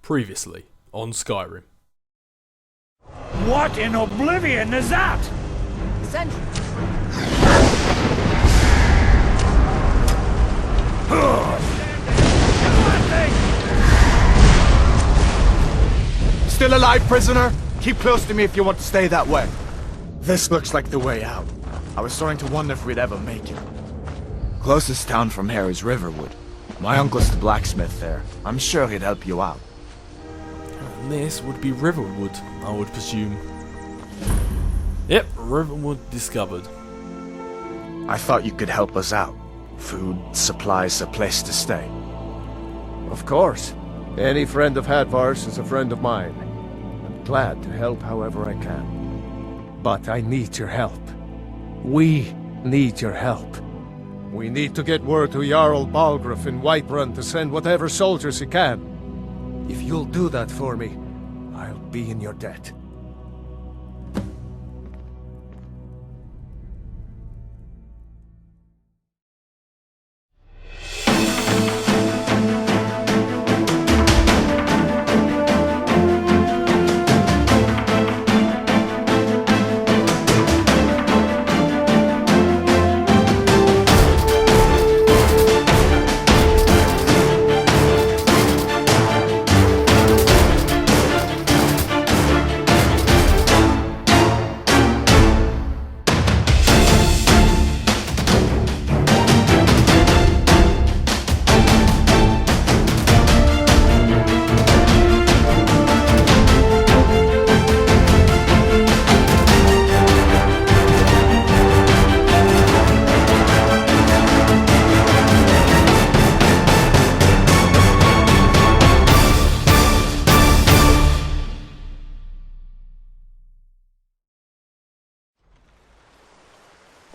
Previously on Skyrim. What in oblivion is that? Sentry. Still alive, prisoner? Keep close to me if you want to stay that way. This looks like the way out. I was starting to wonder if we'd ever make it. Closest town from here is Riverwood. My uncle's the blacksmith there. I'm sure he'd help you out. And this would be Riverwood, I would presume. Yep, Riverwood discovered. I thought you could help us out. Food, supplies, a place to stay. Of course. Any friend of Hadvar's is a friend of mine. I'm glad to help however I can. But I need your help. We need your help. We need to get word to Jarl Balgruuf in Whiterun to send whatever soldiers he can. If you'll do that for me, I'll be in your debt.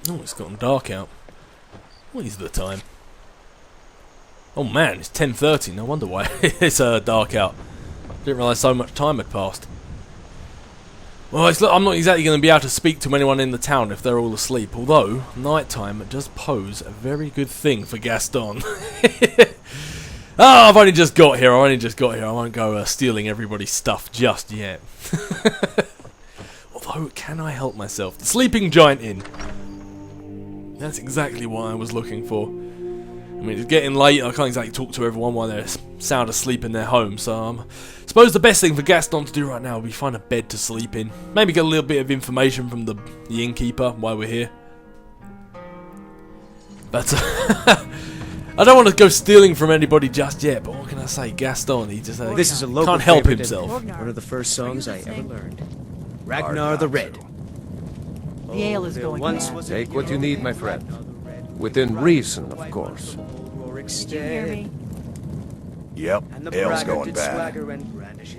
Oh, it's gotten dark out. What is the time? Oh man, it's 10:30. No wonder why it's dark out. Didn't realise so much time had passed. Well, I'm not exactly going to be able to speak to anyone in the town if they're all asleep. Although, nighttime does pose a very good thing for Gaston. I've only just got here. I won't go stealing everybody's stuff just yet. Although, can I help myself? The Sleeping Giant Inn. That's exactly what I was looking for. I mean, it's getting late, I can't exactly talk to everyone while they're sound asleep in their home, so I suppose the best thing for Gaston to do right now would be find a bed to sleep in. Maybe get a little bit of information from the innkeeper while we're here. But I don't want to go stealing from anybody just yet, but what can I say? Gaston, he just This is a local can't help favorite himself. One of the first songs I ever learned. Ragnar the Red. The ale is going bad. Take what you need, my friend. Within reason, of course. Did you hear me? Yep, ale's going bad.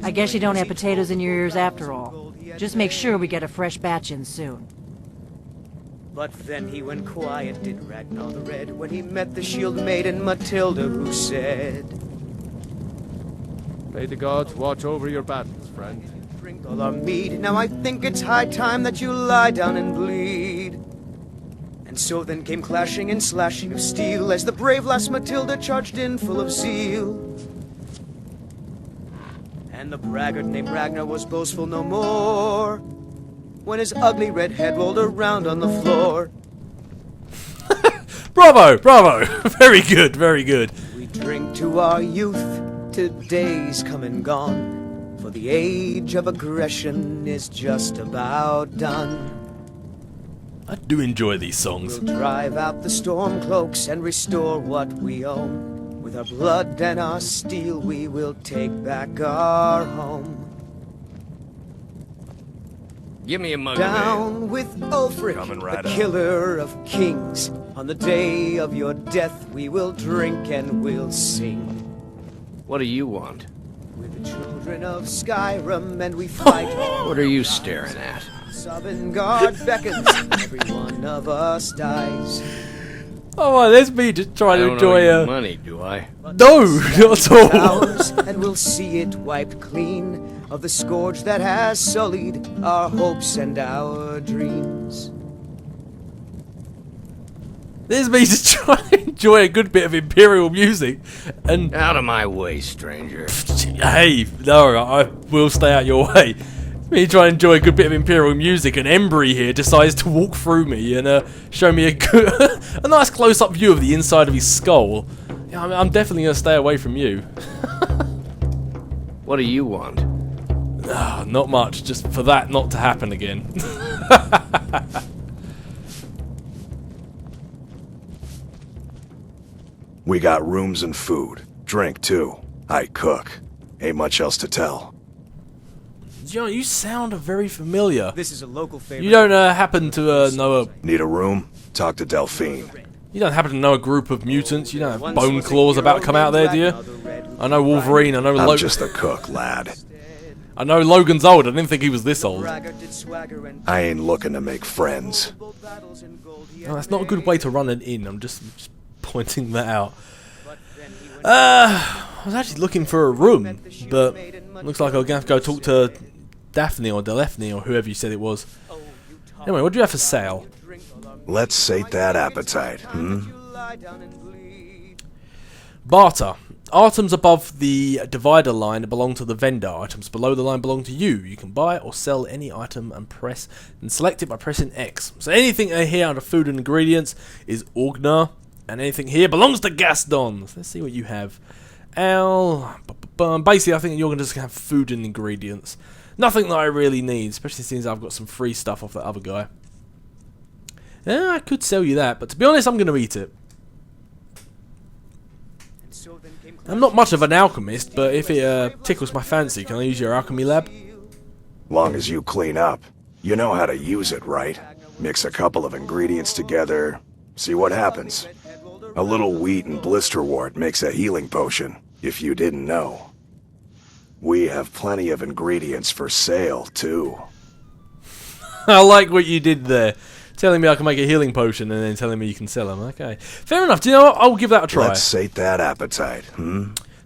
I guess you don't have potatoes in your ears after all. Just make sure we get a fresh batch in soon. But then he went quiet, did Ragnar the Red, when he met the shield maiden Matilda, who said, May the gods watch over your battles, friend. Drink all our mead, now I think it's high time that you lie down and bleed. And so then came clashing and slashing of steel as the brave lass Matilda charged in full of zeal. And the braggart named Ragnar was boastful no more when his ugly red head rolled around on the floor. Bravo, bravo! Very good, very good. We drink to our youth, to days come and gone, for the age of aggression is just about done. I do enjoy these songs. We'll drive out the storm cloaks and restore what we own. With our blood and our steel we will take back our home. Give me a mug Down with Ulfric, right the up. killer of kings. On the day of your death we will drink and we'll sing. What do you want? We're the children of Skyrim and we fight. What are you staring at? Sovngarde beckons, every one of us dies. Oh, well, there's me just trying to I don't enjoy owe you money, do I? No, not at all. Ours, and we'll see it wiped clean of the scourge that has sullied our hopes and our dreams. There's me to try and enjoy a good bit of Imperial music, and Out of my way, stranger. hey, no, I will stay out your way. Me trying to enjoy a good bit of Imperial music, and Embry here decides to walk through me and show me a nice close-up view of the inside of his skull. Yeah, I'm definitely gonna stay away from you. What do you want? Not much, just for that not to happen again. We got rooms and food. Drink, too. I cook. Ain't much else to tell. You sound very familiar. This is a local favorite. You don't happen to know a... Need a room? Talk to Delphine. You don't happen to know a group of mutants? You don't have bone claws about to come out there, do you? I know Wolverine, I know I'm Logan. just a cook, lad. I know Logan's old, I didn't think he was this old. I ain't looking to make friends. No, that's not a good way to run an inn, I'm just pointing that out. I was actually looking for a room, but looks like I'm going to have to go talk to Daphne or Delephne or whoever you said it was. Anyway, what do you have for sale? Let's sate that appetite, Barter. Items above the divider line belong to the vendor. Items below the line belong to you. You can buy or sell any item and select it by pressing X. So anything here under food and ingredients is Orgnar, and anything here belongs to Gaston. So let's see what you have. Basically, I think you're going to just have food and ingredients. Nothing that I really need, especially since I've got some free stuff off that other guy. I could sell you that, but to be honest, I'm going to eat it. I'm not much of an alchemist, but if it tickles my fancy, can I use your alchemy lab? Long as you clean up. You know how to use it, right? Mix a couple of ingredients together, see what happens. A little wheat and blisterwort makes a healing potion, if you didn't know. We have plenty of ingredients for sale, too. I like what you did there. Telling me I can make a healing potion and then telling me you can sell them. Okay. Fair enough. Do you know what? I'll give that a try. Let's sate that appetite,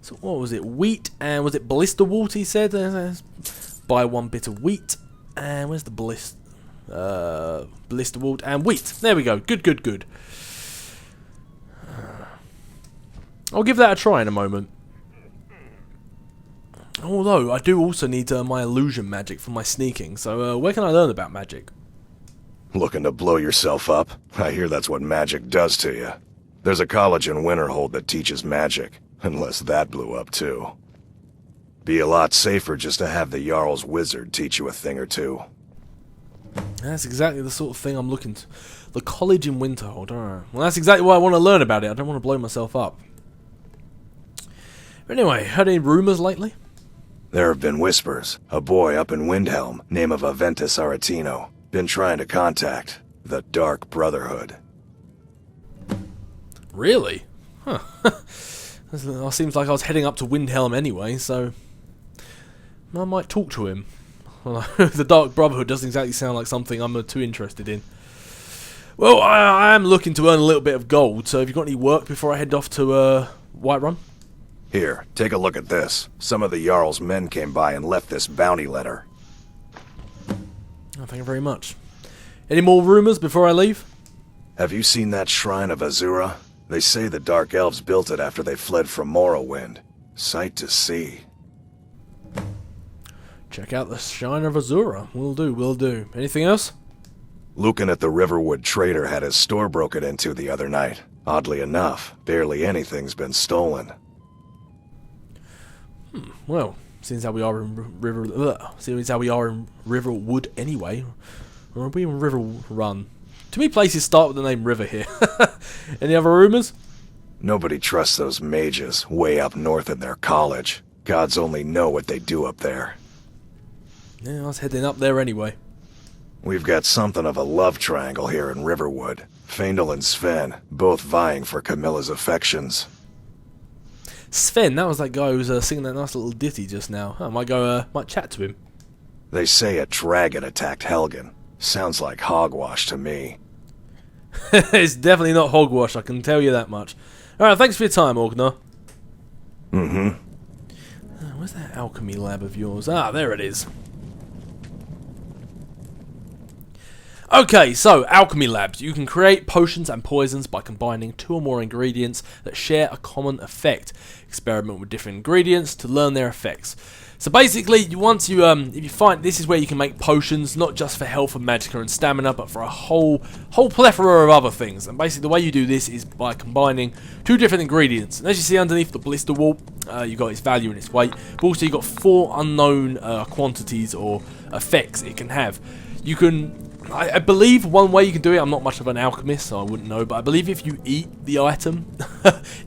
So what was it? Wheat and was it blisterwort he said? Buy one bit of wheat. And where's the blisterwort and wheat. There we go. Good. I'll give that a try in a moment. Although, I do also need my illusion magic for my sneaking. So where can I learn about magic? Looking to blow yourself up? I hear that's what magic does to you. There's a college in Winterhold that teaches magic, unless that blew up too. Be a lot safer just to have the Jarl's wizard teach you a thing or two. That's exactly the sort of thing I'm looking to. The college in Winterhold, alright. Well, that's exactly what I want to learn about it. I don't want to blow myself up. But anyway, heard any rumours lately? There have been whispers. A boy up in Windhelm, name of Aventus Aretino, been trying to contact the Dark Brotherhood. Really? Huh. It seems like I was heading up to Windhelm anyway, so I might talk to him. Well, the Dark Brotherhood doesn't exactly sound like something I'm too interested in. Well, I am looking to earn a little bit of gold, so have you got any work before I head off to Whiterun? Here, take a look at this. Some of the Jarl's men came by and left this bounty letter. Oh, thank you very much. Any more rumours before I leave? Have you seen that shrine of Azura? They say the Dark Elves built it after they fled from Morrowind. Sight to see. Check out the Shrine of Azura. Will do. Anything else? Lucan at the Riverwood Trader had his store broken into the other night. Oddly enough, barely anything's been stolen. Well, seeing as how we are in Riverwood anyway, or are we in Riverrun? Too many places start with the name River here. Any other rumours? Nobody trusts those mages way up north in their college. Gods only know what they do up there. Yeah, I was heading up there anyway. We've got something of a love triangle here in Riverwood. Faendal and Sven, both vying for Camilla's affections. Sven, that was that guy who was singing that nice little ditty just now. I might chat to him. They say a dragon attacked Helgen. Sounds like hogwash to me. It's definitely not hogwash, I can tell you that much. Alright, thanks for your time, Orgnar. Where's that alchemy lab of yours? Ah, there it is. Okay, so alchemy labs. You can create potions and poisons by combining 2 or more ingredients that share a common effect. Experiment with different ingredients to learn their effects. So basically, if you find, this is where you can make potions, not just for health and magicka and stamina, but for a whole plethora of other things. And basically, the way you do this is by combining 2 different ingredients. And as you see underneath the blister wall, you got its value and its weight. But also, you got 4 unknown quantities or effects it can have. You can. I believe one way you can do it, I'm not much of an alchemist, so I wouldn't know, but I believe if you eat the item,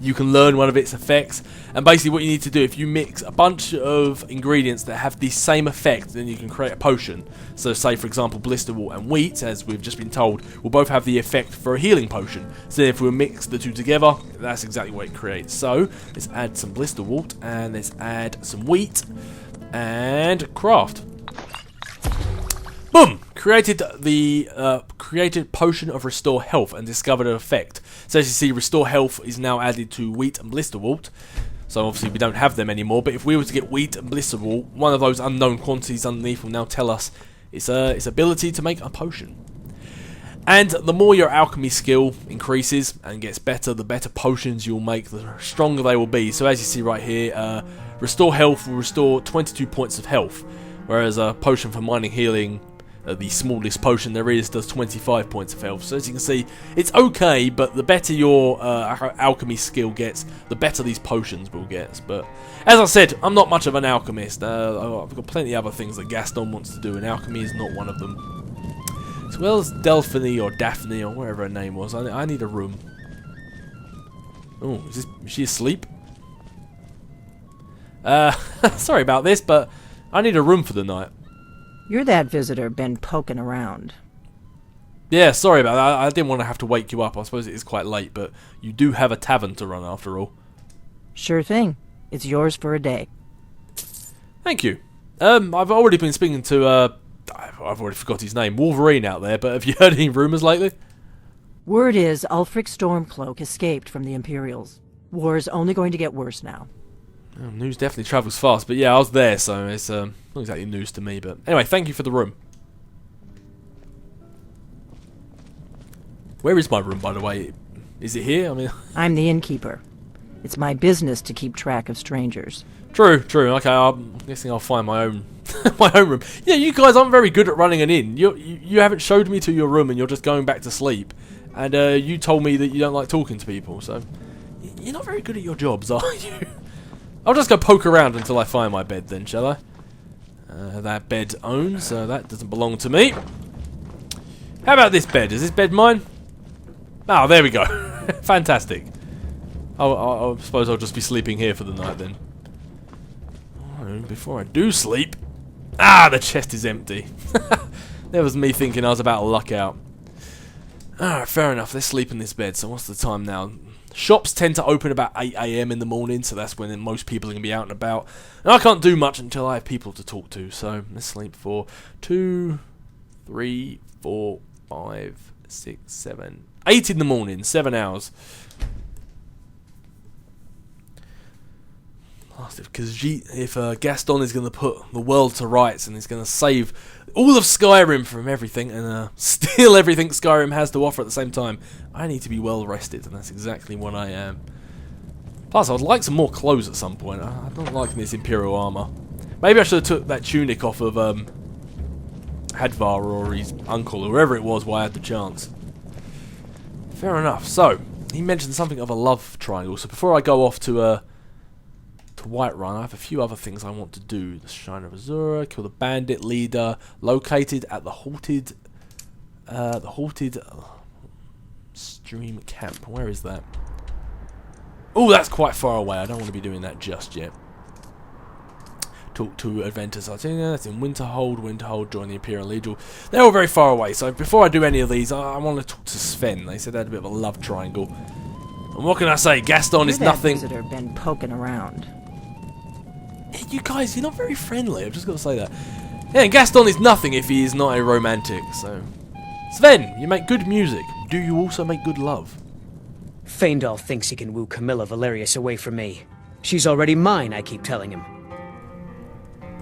you can learn one of its effects. And basically what you need to do, if you mix a bunch of ingredients that have the same effect, then you can create a potion. So say, for example, blisterwort and wheat, as we've just been told, will both have the effect for a healing potion. So if we mix the 2 together, that's exactly what it creates. So let's add some blisterwort, and let's add some wheat, and craft. Boom! Created potion of restore health and discovered an effect. So as you see, restore health is now added to wheat and blisterwort. So obviously we don't have them anymore. But if we were to get wheat and blisterwort, one of those unknown quantities underneath will now tell us its ability to make a potion. And the more your alchemy skill increases and gets better, the better potions you'll make, the stronger they will be. So as you see right here, restore health will restore 22 points of health, whereas a potion for mining healing, the smallest potion there is, does 25 points of health. So as you can see, it's okay, but the better your alchemy skill gets, the better these potions will get. But as I said, I'm not much of an alchemist. I've got plenty of other things that Gaston wants to do, and alchemy is not one of them. As well as Delphine or Daphne or whatever her name was, I need a room. Oh, is she asleep? Sorry about this, but I need a room for the night. You're that visitor been poking around. Yeah, sorry about that. I didn't want to have to wake you up. I suppose it is quite late, but you do have a tavern to run after all. Sure thing. It's yours for a day. Thank you. I've already been speaking to, I've already forgot his name, Wolverine out there, but have you heard any rumours lately? Word is Ulfric Stormcloak escaped from the Imperials. War's only going to get worse now. Oh, news definitely travels fast, but yeah, I was there, so it's not exactly news to me. But anyway, thank you for the room. Where is my room, by the way? Is it here? I mean, I'm the innkeeper. It's my business to keep track of strangers. True. Okay, I'm guessing I'll find my own my own room. Yeah, you guys aren't very good at running an inn. You haven't showed me to your room, and you're just going back to sleep. And you told me that you don't like talking to people, so you're not very good at your jobs, are you? I'll just go poke around until I find my bed then, shall I? That bed owns, so that doesn't belong to me. How about this bed? Is this bed mine? Oh, there we go. Fantastic. I suppose I'll just be sleeping here for the night then. Oh, before I do sleep... Ah, the chest is empty. That was me thinking I was about to luck out. Alright, fair enough. Let's sleep in this bed. So what's the time now? Shops tend to open about 8 AM in the morning, so that's when most people are going to be out and about. And I can't do much until I have people to talk to, so let's sleep for 2, 3, 4, 5, 6, 7, 8 in the morning, 7 hours. Because if Gaston is going to put the world to rights and he's going to save all of Skyrim from everything and steal everything Skyrim has to offer at the same time, I need to be well rested, and that's exactly what I am. Plus, I would like some more clothes at some point. I don't like this Imperial armour. Maybe I should have took that tunic off of Hadvar or his uncle, or whoever it was, while I had the chance. Fair enough. So, he mentioned something of a love triangle. So before I go off to Whiterun, I have a few other things I want to do. The Shrine of Azura, kill the bandit leader, located at the halted stream camp. Where is that? Oh, that's quite far away. I don't want to be doing that just yet. Talk to Adventus Artina, that's in Winterhold, join the Imperial Legion. They're all very far away, so before I do any of these, I want to talk to Sven. They said they had a bit of a love triangle. And what can I say? Gaston is nothing. Visitor been poking around. Hey, you guys, you're not very friendly. I've just got to say that. Yeah, Gaston is nothing if he is not a romantic. So, Sven, you make good music. Do you also make good love? Faendal thinks he can woo Camilla Valerius away from me. She's already mine, I keep telling him.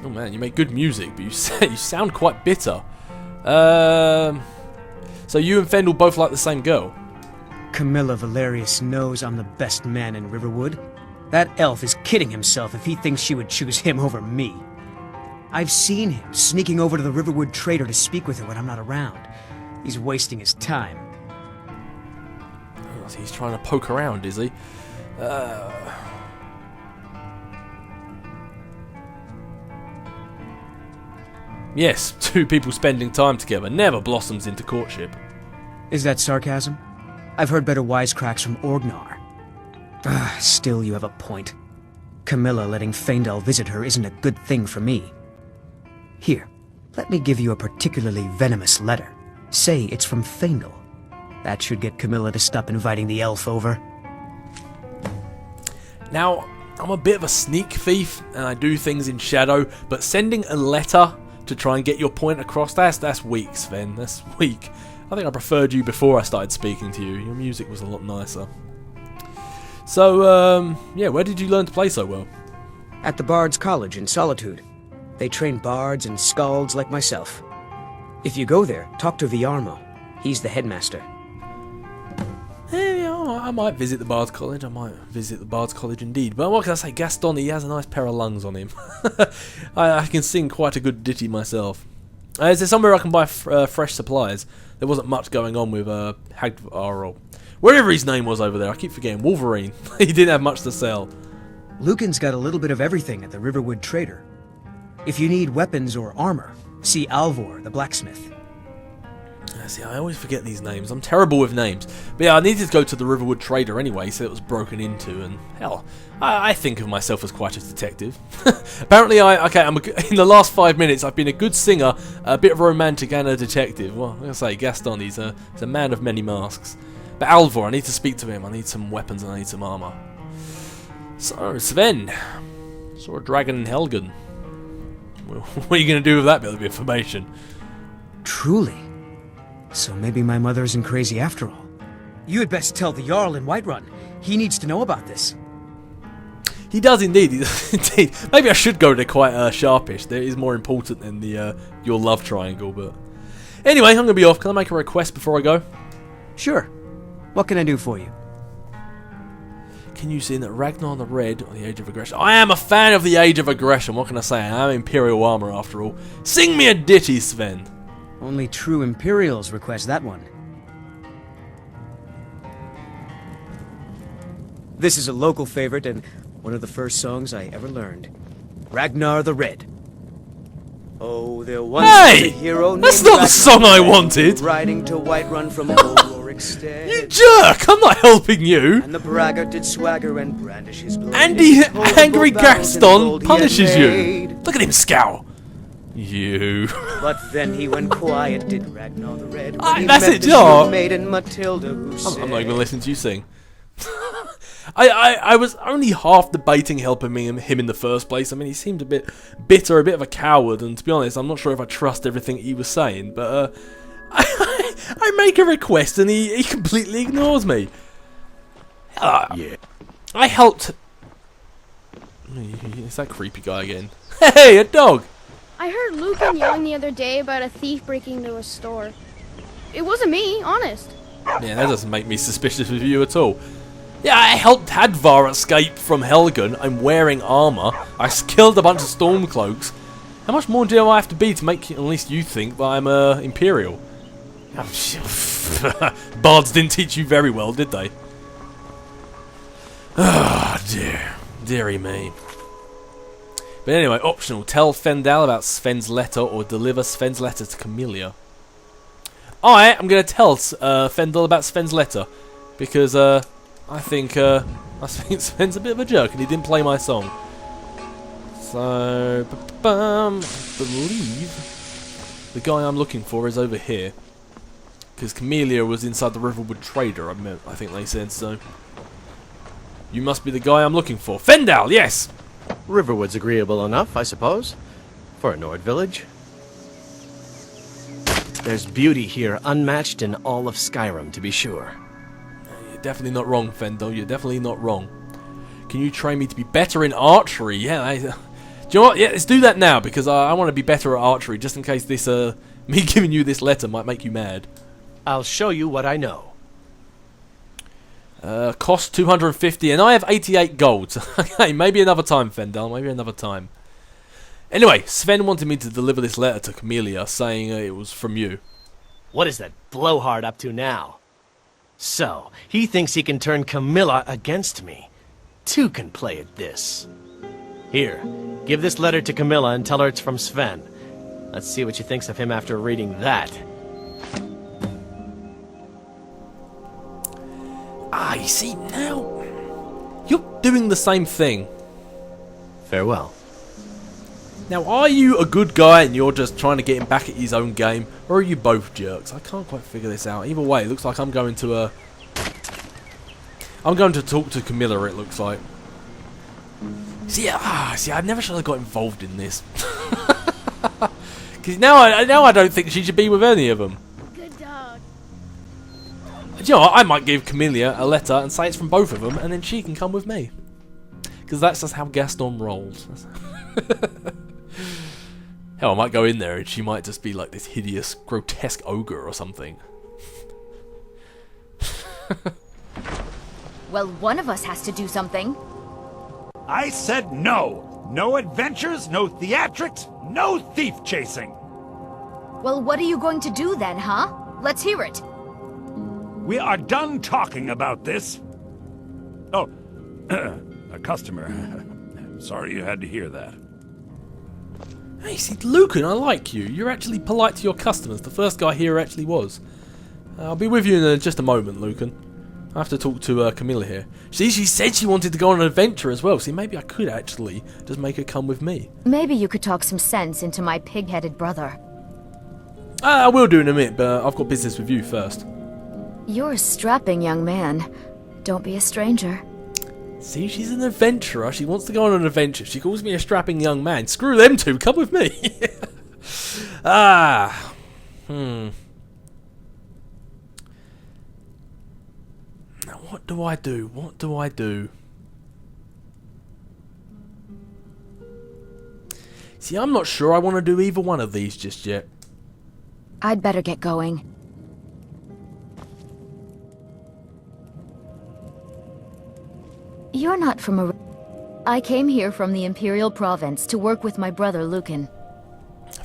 Oh man, you make good music, but you sound quite bitter. So you and Fendel both like the same girl? Camilla Valerius knows I'm the best man in Riverwood. That elf is kidding himself if he thinks she would choose him over me. I've seen him sneaking over to the Riverwood Trader to speak with her when I'm not around. He's wasting his time. Oh, he's trying to poke around, is he? Yes, two people spending time together never blossoms into courtship. Is that sarcasm? I've heard better wisecracks from Orgnar. Still, you have a point. Camilla letting Feindal visit her isn't a good thing for me. Here, let me give you a particularly venomous letter. Say it's from Feindal. That should get Camilla to stop inviting the elf over. Now, I'm a bit of a sneak thief, and I do things in shadow, but sending a letter to try and get your point across, that's weak, Sven. That's weak. I think I preferred you before I started speaking to you. Your music was a lot nicer. So, yeah, where did you learn to play so well? At the Bard's College in Solitude. They train bards and skalds like myself. If you go there, talk to Viarmo. He's the headmaster. Yeah, I might visit the Bard's College. I might visit the Bard's College indeed. But what can I say? Gaston, he has a nice pair of lungs on him. I can sing quite a good ditty myself. Is there somewhere I can buy fresh supplies? There wasn't much going on with Hagvar, or wherever his name was over there. I keep forgetting. Wolverine. He didn't have much to sell. Lucan's got a little bit of everything at the Riverwood Trader. If you need weapons or armor, see Alvor, the blacksmith. See, I always forget these names. I'm terrible with names. But yeah, I needed to go to the Riverwood Trader anyway, so it was broken into, and hell, I think of myself as quite a detective. Apparently, in the last 5 minutes, I've been a good singer, a bit of a romantic, and a detective. Well, I'm going to say, Gaston, he's a man of many masks. But Alvor, I need to speak to him. I need some weapons and I need some armor. So, Sven, saw a dragon in Helgen. Well, what are you going to do with that bit of information? Truly. So maybe my mother isn't crazy after all. You had best tell the Jarl in Whiterun. He needs to know about this. He does indeed. He does indeed. Maybe I should go to quite sharpish. That is more important than the your love triangle. But anyway, I'm going to be off. Can I make a request before I go? Sure. What can I do for you? Can you sing that Ragnar the Red or the Age of Aggression? I am a fan of the Age of Aggression. What can I say? I am Imperial Armor after all. Sing me a ditty, Sven. Only true Imperials request that one. This is a local favorite and one of the first songs I ever learned. Ragnar the Red. Oh, there once was a hero named that's not the song I wanted. Riding to Whiterun from O'Rourke stead. You jerk! I'm not helping you. And the braggart did swagger and brandish his blade. And the angry Gaston punishes you. Look at him scowl. You. But then he went quiet, did Ragnar the Red. That's it, Jar. Maiden Matilda, who said, I'm not even listening to you sing. I was only half debating helping him in the first place. I mean, he seemed a bit bitter, a bit of a coward, and to be honest, I'm not sure if I trust everything he was saying, but I make a request and he completely ignores me. Yeah. I helped... It's that creepy guy again. Hey, a dog! I heard Lucan yelling the other day about a thief breaking into a store. It wasn't me, honest. Yeah, that doesn't make me suspicious of you at all. Yeah, I helped Hadvar escape from Helgen. I'm wearing armor. I killed a bunch of Stormcloaks. How much more do I have to be to make at least you think that I'm Imperial? Bards didn't teach you very well, did they? Ah, dear. Dearie me. But anyway, optional. Tell Fendal about Sven's letter or deliver Sven's letter to Camellia. I am going to tell Fendal about Sven's letter because I think Sven's a bit of a jerk and he didn't play my song. So, I believe the guy I'm looking for is over here because Camellia was inside the Riverwood Trader. I think they said so. You must be the guy I'm looking for. Fendal, yes! Riverwood's agreeable enough, I suppose, for a Nord village. There's beauty here unmatched in all of Skyrim, to be sure. You're definitely not wrong, Fendal. You're definitely not wrong. Can you train me to be better in archery? Yeah, do you know what? Yeah, let's do that now, because I want to be better at archery, just in case this, me giving you this letter might make you mad. I'll show you what I know. Cost 250, and I have 88 gold. Okay, maybe another time, Fendel. Maybe another time. Anyway, Sven wanted me to deliver this letter to Camellia, saying it was from you. What is that blowhard up to now? So, he thinks he can turn Camilla against me. Two can play at this. Here, give this letter to Camilla and tell her it's from Sven. Let's see what she thinks of him after reading that. Ah, you see, now you're doing the same thing. Farewell. Now, are you a good guy and you're just trying to get him back at his own game, or are you both jerks? I can't quite figure this out. Either way, it looks like I'm going to talk to Camilla, it looks like. See, I never should have got involved in this. Because now I don't think she should be with any of them. Good dog. You know what, I might give Camellia a letter and say it's from both of them, and then she can come with me. Because that's just how Gaston rolls. Hell, I might go in there and she might just be like this hideous, grotesque ogre or something. Well, one of us has to do something. I said no. No adventures, no theatrics, no thief chasing. Well, what are you going to do then, huh? Let's hear it. We are done talking about this. Oh, a customer. Sorry you had to hear that. Hey, see, Lucan, I like you. You're actually polite to your customers. The first guy here actually was. I'll be with you in just a moment, Lucan. I have to talk to Camilla here. See, she said she wanted to go on an adventure as well. See, maybe I could actually just make her come with me. Maybe you could talk some sense into my pig-headed brother. I will do in a minute, but I've got business with you first. You're a strapping young man. Don't be a stranger. See, she's an adventurer. She wants to go on an adventure. She calls me a strapping young man. Screw them two. Come with me. Now, what do I do? What do I do? See, I'm not sure I want to do either one of these just yet. I'd better get going. You're not from a... I came here from the Imperial Province to work with my brother Lucan.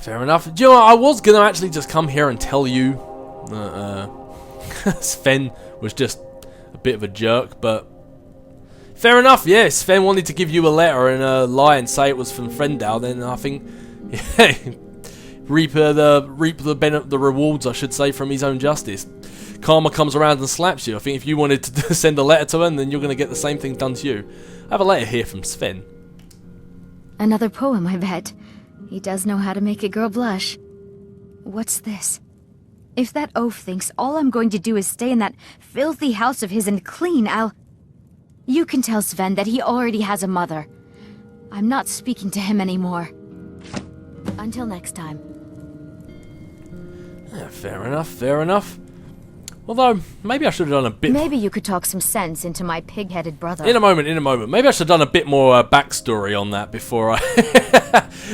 Fair enough. Do you know what? I was going to actually just come here and tell you Sven was just a bit of a jerk, but fair enough, yeah. Sven wanted to give you a letter and lie and say it was from Frendal, then I think reap the rewards, I should say, from his own justice. Karma comes around and slaps you. I think if you wanted to send a letter to him, then you're going to get the same thing done to you. I have a letter here from Sven. Another poem, I bet. He does know how to make a girl blush. What's this? If that oaf thinks all I'm going to do is stay in that filthy house of his and clean, You can tell Sven that he already has a mother. I'm not speaking to him anymore. Until next time. Yeah, fair enough, fair enough. Although, maybe I should have done a bit... Maybe you could talk some sense into my pig-headed brother. In a moment. Maybe I should have done a bit more backstory on that before I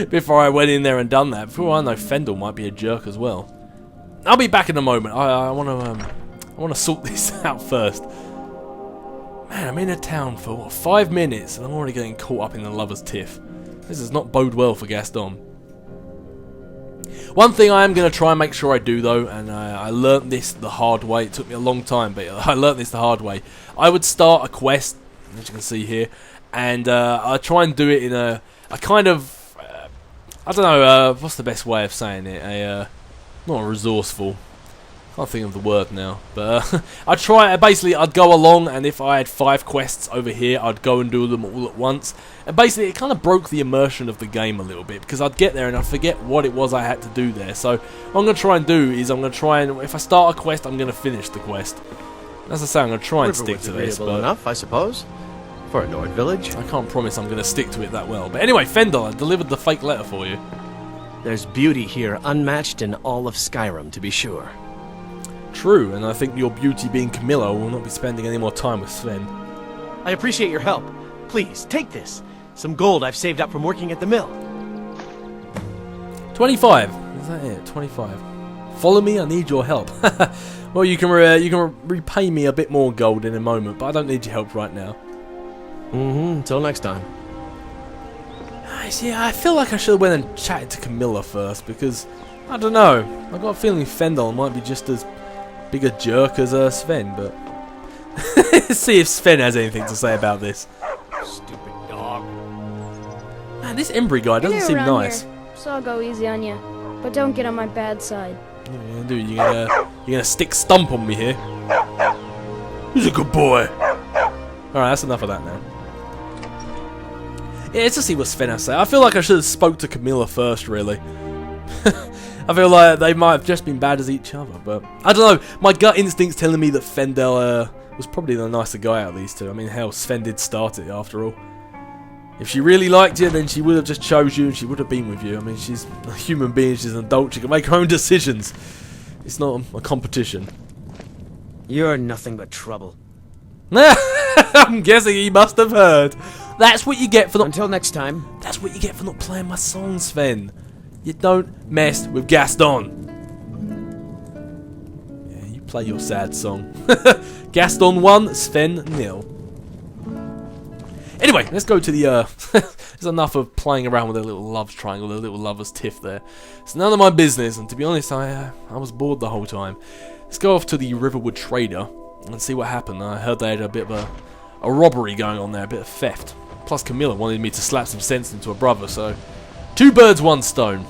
before I went in there and done that. For all I know, Fendel might be a jerk as well. I'll be back in a moment. I want to sort this out first. Man, I'm in a town for, what, 5 minutes, and I'm already getting caught up in the lover's tiff. This does not bode well for Gaston. One thing I am going to try and make sure I do, though, and I learnt this the hard way. It took me a long time, but I learnt this the hard way. I would start a quest, as you can see here, and I try and do it in a kind of... I don't know, what's the best way of saying it? Not resourceful. Can't think of the word now, but I'd try. Basically, I'd go along, and if I had 5 quests over here, I'd go and do them all at once. And basically, it kind of broke the immersion of the game a little bit, because I'd get there and I'd forget what it was I had to do there. So what I'm going to try and do is I'm going to try and, if I start a quest, I'm going to finish the quest. As I say, I'm going to try and stick to this. But enough, I suppose, for a Nord village. I can't promise I'm going to stick to it that well. But anyway, Fendel, I delivered the fake letter for you. There's beauty here, unmatched in all of Skyrim, to be sure. True, and I think your beauty being Camilla will not be spending any more time with Sven. I appreciate your help. Please, take this. Some gold I've saved up from working at the mill. 25. Is that it? 25. Follow me, I need your help. Well, you can repay me a bit more gold in a moment, but I don't need your help right now. Until next time. See, I feel like I should have went and chatted to Camilla first, because, I don't know, I've got a feeling Fendel might be just as big a jerk as Sven, but... Let's see if Sven has anything to say about this. Stupid dog. Man, this Embry guy doesn't seem nice. Here, so I'll go easy on you, but don't get on my bad side. What are you gonna do? You're gonna stick stump on me here? He's a good boy. Alright, that's enough of that now. Yeah, let's just see what Sven has to say. I feel like I should have spoke to Camilla first, really. I feel like they might have just been bad as each other, but I don't know. My gut instinct's telling me that Fendel was probably the nicer guy out of these two. I mean, hell, Sven did start it after all. If she really liked you, then she would have just chose you and she would have been with you. I mean, she's a human being, she's an adult, she can make her own decisions. It's not a competition. You're nothing but trouble. I'm guessing he must have heard. That's what you get for not... Until next time. That's what you get for not playing my songs, Sven. You don't mess with Gaston. Yeah, you play your sad song. Gaston 1, Sven 0. Anyway, let's go to the, there's enough of playing around with a little love triangle, a little lover's tiff there. It's none of my business, and to be honest, I was bored the whole time. Let's go off to the Riverwood Trader and see what happened. I heard they had a bit of a robbery going on there, a bit of theft. Plus Camilla wanted me to slap some sense into her brother, so 2 birds, 1 stone.